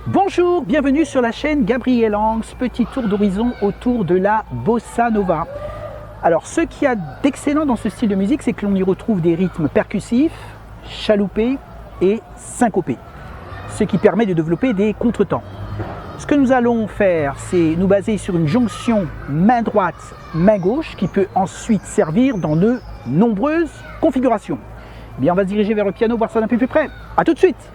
Bonjour, bienvenue sur la chaîne Gabriel Angs, petit tour d'horizon autour de la bossa nova. Alors ce qu'il y a d'excellent dans ce style de musique, c'est que l'on y retrouve des rythmes percussifs, chaloupés et syncopés, ce qui permet de développer des contretemps. Ce que nous allons faire, c'est nous baser sur une jonction main droite, main gauche, qui peut ensuite servir dans de nombreuses configurations. Eh bien, on va se diriger vers le piano, voir ça d'un peu plus près. A tout de suite!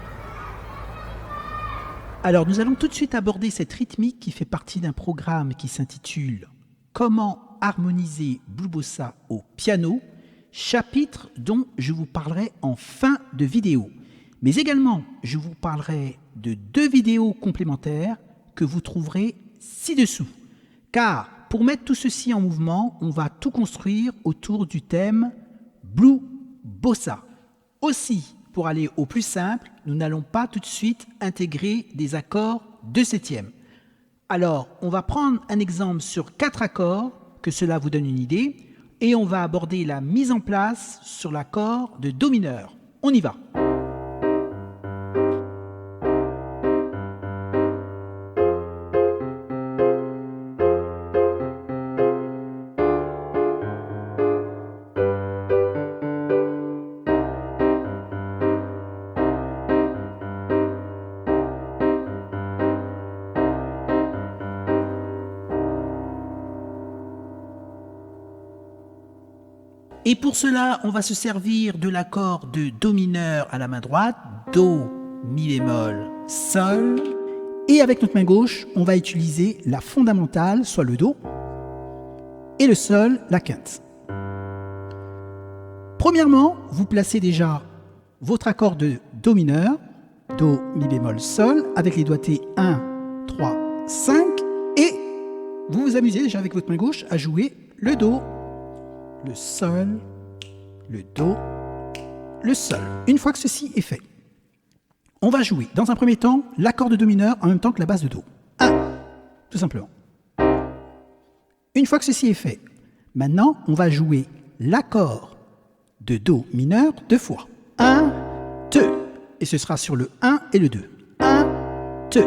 Alors, nous allons tout de suite aborder cette rythmique qui fait partie d'un programme qui s'intitule « Comment harmoniser Blue Bossa au piano », chapitre dont je vous parlerai en fin de vidéo. Mais également, je vous parlerai de 2 vidéos complémentaires que vous trouverez ci-dessous. Car pour mettre tout ceci en mouvement, on va tout construire autour du thème Blue Bossa. Aussi, pour aller au plus simple, nous n'allons pas tout de suite intégrer des accords de septième. Alors, on va prendre un exemple sur 4 accords, que cela vous donne une idée, et on va aborder la mise en place sur l'accord de Do mineur. On y va. Et pour cela, on va se servir de l'accord de Do mineur à la main droite, Do, Mi bémol, Sol. Et avec notre main gauche, on va utiliser la fondamentale, soit le Do, et le Sol, la quinte. Premièrement, vous placez déjà votre accord de Do mineur, Do, Mi bémol, Sol, avec les doigtés 1, 3, 5, et vous vous amusez déjà avec votre main gauche à jouer le Do, le Sol, le Do, le Sol. Une fois que ceci est fait, on va jouer dans un premier temps l'accord de Do mineur en même temps que la base de Do. 1, tout simplement. Une fois que ceci est fait, maintenant on va jouer l'accord de Do mineur 2 fois. 1, 2. Et ce sera sur le 1 et le 2. 1, 2.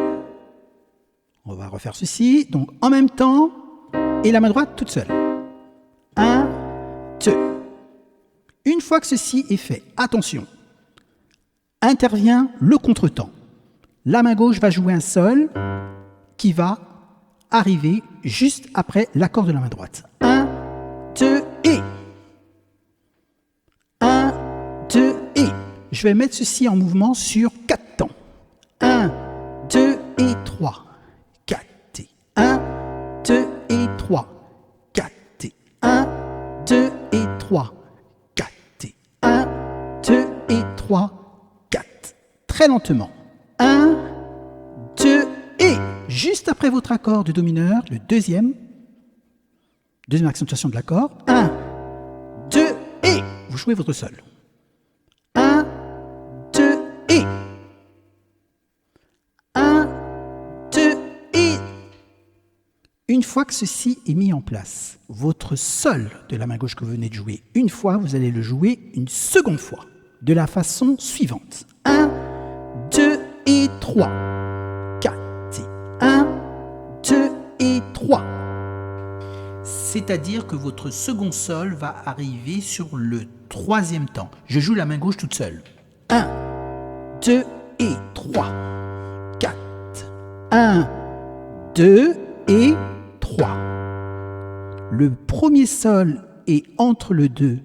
On va refaire ceci, donc en même temps, et la main droite toute seule. 1, 2. Une fois que ceci est fait, attention, intervient le contretemps. La main gauche va jouer un Sol qui va arriver juste après l'accord de la main droite. 1, 2 et 1, 2 et. Je vais mettre ceci en mouvement sur 4 temps. 1, 2 et 3. 4 et 1, 2 et 3. 4 et 1, 2 et 3, 4 et 1, 2 et 3, 4. Très lentement. 1, 2 et. Juste après votre accord de Do mineur, le deuxième accentuation de l'accord. 1, 2 et. Vous jouez votre Sol. 1, 2 et. 1, 2 et. Une fois que ceci est mis en place, votre Sol de la main gauche que vous venez de jouer une fois, vous allez le jouer une seconde fois, de la façon suivante. 1, 2 et 3. 4 et 1, 2 et 3. C'est-à-dire que votre second Sol va arriver sur le 3e temps. Je joue la main gauche toute seule. 1, 2 et 3. 4. 1, 2 et 3. Le premier Sol est entre le 2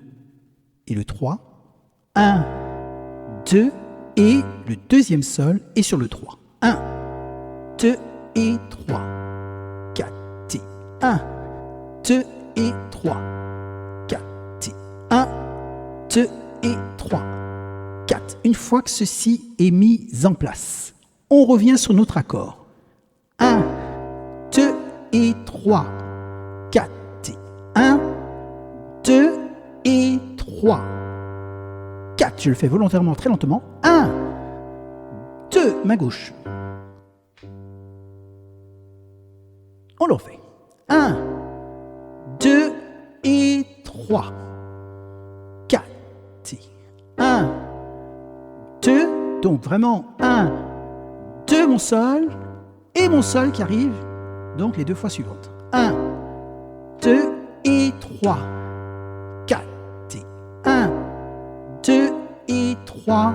et le 3. 1, 2 et le deuxième Sol est sur le 3. 1, 2 et 3. 4 et 1, 2 et 3. 4 et 1, 2 et 3. 4. Une fois que ceci est mis en place, on revient sur notre accord. 1, 2 et 3, 4 et 1, 2 et 3, 4. Je le fais volontairement très lentement. 1, 2, main gauche. On le refait. 1, 2 et 3, 4 et 1, 2. Donc vraiment 1, 2 mon sol et mon sol qui arrive donc les deux fois suivantes. 1, 2 et 3, 4 et 1, 2 et 3,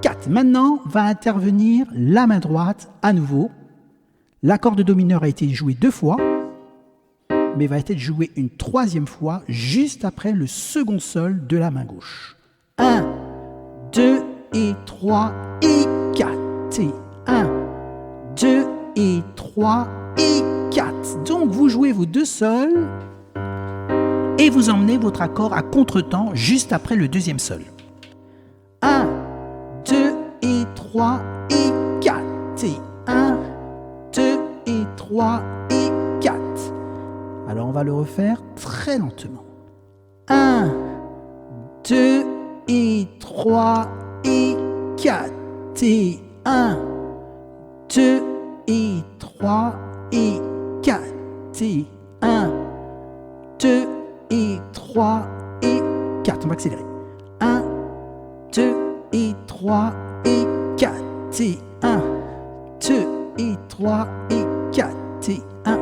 4. Maintenant va intervenir la main droite à nouveau. L'accord de do mineur a été joué 2 fois, mais va être joué une 3e fois juste après le second sol de la main gauche. 1, 2 et 3 et 4 et 1, 2 et 3 et 4. Donc vous jouez vos 2 sols et vous emmenez votre accord à contretemps juste après le 2e sol. 1, 2 et 3 et 4 et 1, 2 et 3 et 4. Alors on va le refaire très lentement. 1, 2 et 3 et 4 et 1, 2 et 3 et 4 et 1, 2 et 3 et 4. On va accélérer. 1, 2 et 3 et 4 et 1, 2 et 3 et 4 et 1,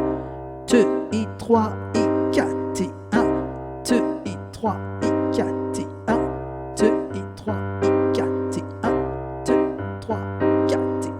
2 et 3 et 4 et 1, 2 et 3 et 4 et 1, 2 et 3 et 4 et 1, 2, 3, 4 et...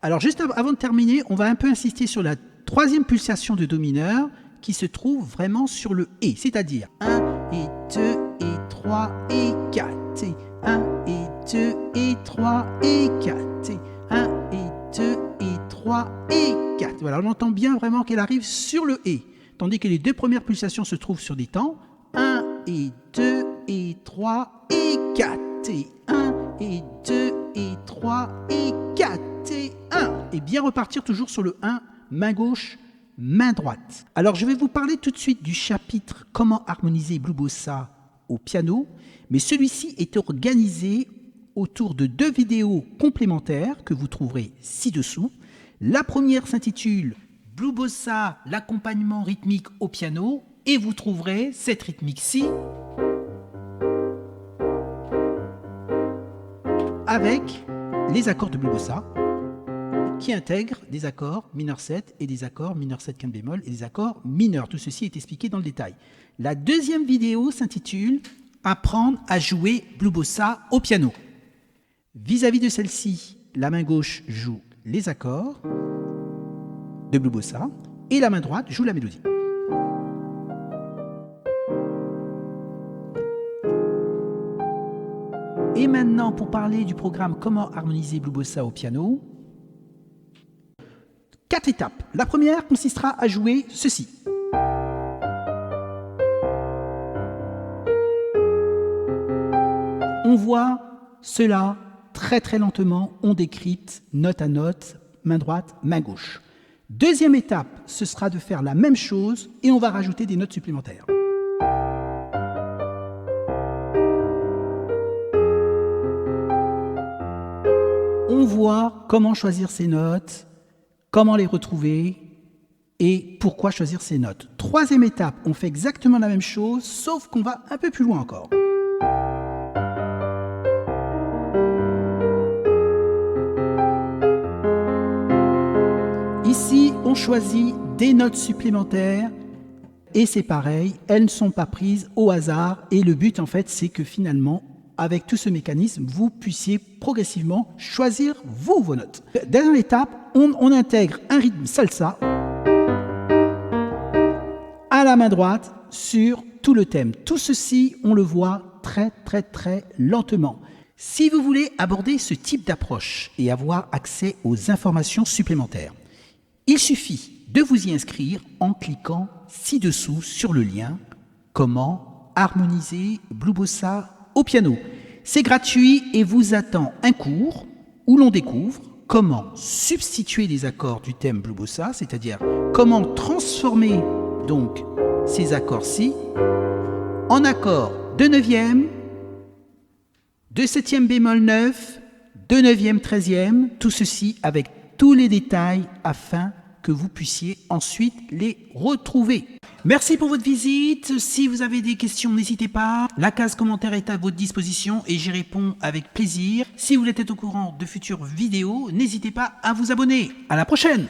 Alors juste avant de terminer, on va un peu insister sur la 3e pulsation de do mineur qui se trouve vraiment sur le et, c'est-à-dire 1 et 2 et 3 et 4 et 1 et 2 et 3 et 4 et 1 et 2 et 3 et 4. Voilà, on entend bien vraiment qu'elle arrive sur le et, tandis que les 2 premières pulsations se trouvent sur des temps 1 et 2 et 3 et 4 et 1 et 2 et 3 et 4 et 1. Et bien repartir toujours sur le 1, main gauche, main droite. Alors je vais vous parler tout de suite du chapitre comment harmoniser Blue Bossa au piano, mais celui-ci est organisé autour de 2 vidéos complémentaires que vous trouverez ci-dessous. La première s'intitule Blue Bossa, l'accompagnement rythmique au piano, et vous trouverez cette rythmique-ci avec les accords de Blue Bossa qui intègrent des accords mineur 7 et des accords mineur 7 quinte bémol et des accords mineurs. Tout ceci est expliqué dans le détail. La deuxième vidéo s'intitule Apprendre à jouer Blue Bossa au piano. Vis-à-vis de celle-ci, la main gauche joue les accords de Blue Bossa et la main droite joue la mélodie. Et maintenant, pour parler du programme Comment harmoniser Blue Bossa au piano, 4 étapes. La première consistera à jouer ceci. On voit cela très très lentement, on décrypte note à note, main droite, main gauche. Deuxième étape, ce sera de faire la même chose et on va rajouter des notes supplémentaires. On voit comment choisir ces notes, comment les retrouver et pourquoi choisir ces notes. Troisième étape, on fait exactement la même chose, sauf qu'on va un peu plus loin encore. Ici, on choisit des notes supplémentaires et c'est pareil, elles ne sont pas prises au hasard et le but en fait c'est que finalement, avec tout ce mécanisme, vous puissiez progressivement choisir vos notes. Dernière étape, on intègre un rythme salsa à la main droite sur tout le thème. Tout ceci, on le voit très très très lentement. Si vous voulez aborder ce type d'approche et avoir accès aux informations supplémentaires, il suffit de vous y inscrire en cliquant ci-dessous sur le lien « Comment harmoniser Blue Bossa au piano ». C'est gratuit et vous attend un cours où l'on découvre comment substituer les accords du thème Blue Bossa, c'est-à-dire comment transformer donc ces accords-ci en accords de 9e, de 7e bémol 9, de 9e 13e, tout ceci avec tous les détails afin que vous puissiez ensuite les retrouver. Merci pour votre visite. Si vous avez des questions, n'hésitez pas. La case commentaire est à votre disposition et j'y réponds avec plaisir. Si vous voulez être au courant de futures vidéos, n'hésitez pas à vous abonner. À la prochaine!